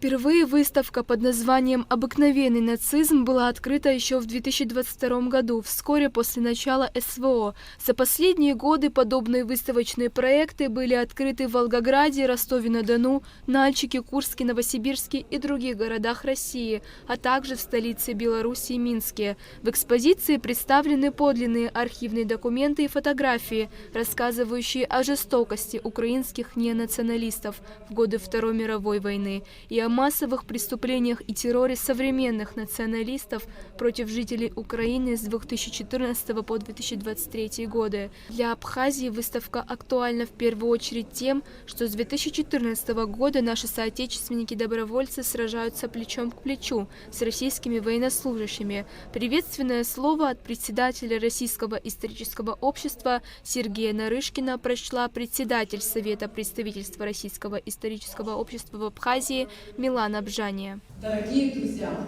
Впервые выставка под названием «Обыкновенный нацизм» была открыта еще в 2022 году, вскоре после начала СВО. За последние годы подобные выставочные проекты были открыты в Волгограде, Ростове-на-Дону, Нальчике, Курске, Новосибирске и других городах России, а также в столице Беларуси Минске. В экспозиции представлены подлинные архивные документы и фотографии, рассказывающие о жестокости украинских неонационалистов в годы Второй мировой войны и о массовых преступлениях и терроре современных националистов против жителей Украины с 2014 по 2023 годы. Для Абхазии выставка актуальна в первую очередь тем, что с 2014 года наши соотечественники-добровольцы сражаются плечом к плечу с российскими военнослужащими. Приветственное слово от председателя Российского исторического общества Сергея Нарышкина прочла председатель Совета представительства Российского исторического общества в Абхазии Милана Бжания. Дорогие друзья,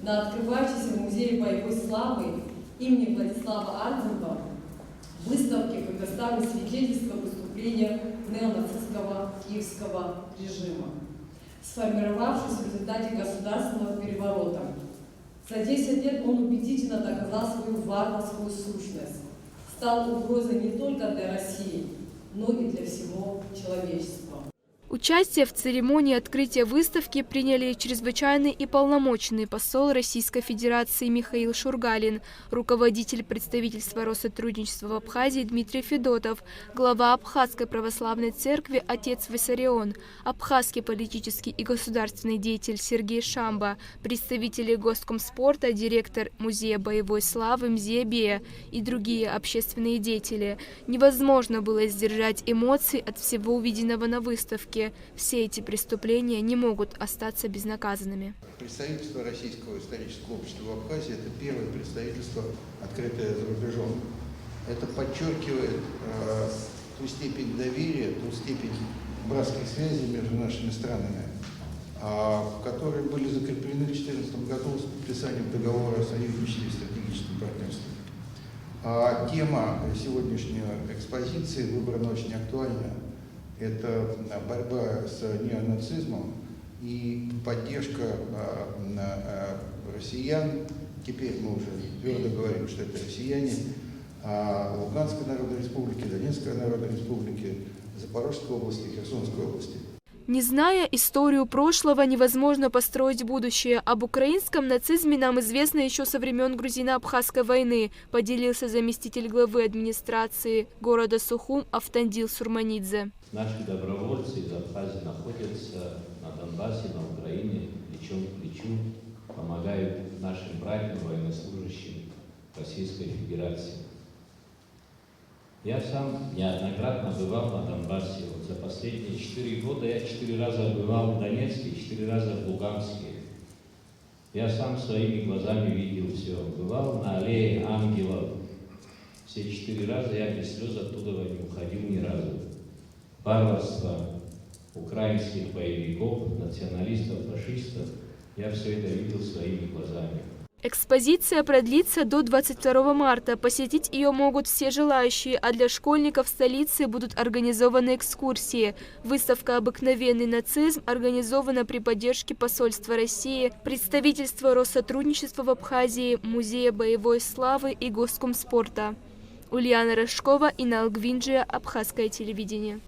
на открывающейся в Музее боевой славы имени Владислава Арденова выставке предоставлены свидетельства выступления неонацистского киевского режима, сформировавшись в результате государственного переворота. За 10 лет он убедительно доказал свою варварскую сущность, стал угрозой не только для России, но и для всего человечества. Участие в церемонии открытия выставки приняли чрезвычайный и полномочный посол Российской Федерации Михаил Шургалин, руководитель представительства Россотрудничества в Абхазии Дмитрий Федотов, глава Абхазской православной церкви отец Виссарион, абхазский политический и государственный деятель Сергей Шамба, представители Госкомспорта, директор Музея боевой славы Мзиебея и другие общественные деятели. Невозможно было сдержать эмоций от всего увиденного на выставке. Все эти преступления не могут остаться безнаказанными. Представительство Российского исторического общества в Абхазии – это первое представительство, открытое за рубежом. Это подчеркивает ту степень доверия, ту степень братской связи между нашими странами, которые были закреплены в 2014 году с подписанием договора о союзничестве и стратегическом партнерстве. Тема сегодняшней экспозиции выбрана очень актуальная. Это борьба с неонацизмом и поддержка россиян. Теперь мы уже твердо говорим, что это россияне Луганской Народной Республики, Донецкой Народной Республики, Запорожской области, Херсонской области. Не зная историю прошлого, невозможно построить будущее. Об украинском нацизме нам известно еще со времен Грузино-Абхазской войны, поделился заместитель главы администрации города Сухум Автандил Сурманидзе. Наши добровольцы из Абхазии находятся на Донбассе, на Украине, плечом к плечу, помогают нашим братьям, военнослужащим Российской Федерации. Я сам неоднократно бывал на Донбассе. Вот за последние 4 года я 4 раза бывал в Донецке, 4 раза в Луганске. Я сам своими глазами видел все. Бывал на аллее ангелов. Все 4 раза я без слез оттуда не уходил ни разу. Варварство украинских боевиков, националистов, фашистов, я все это видел своими глазами. Экспозиция продлится до 22 марта. Посетить ее могут все желающие, а для школьников столицы будут организованы экскурсии. Выставка «Обыкновенный нацизм» организована при поддержке посольства России, представительства Россотрудничества в Абхазии, Музея боевой славы и Госкомспорта. Ульяна Рожкова, Инал Гвинджия, Абхазское телевидение.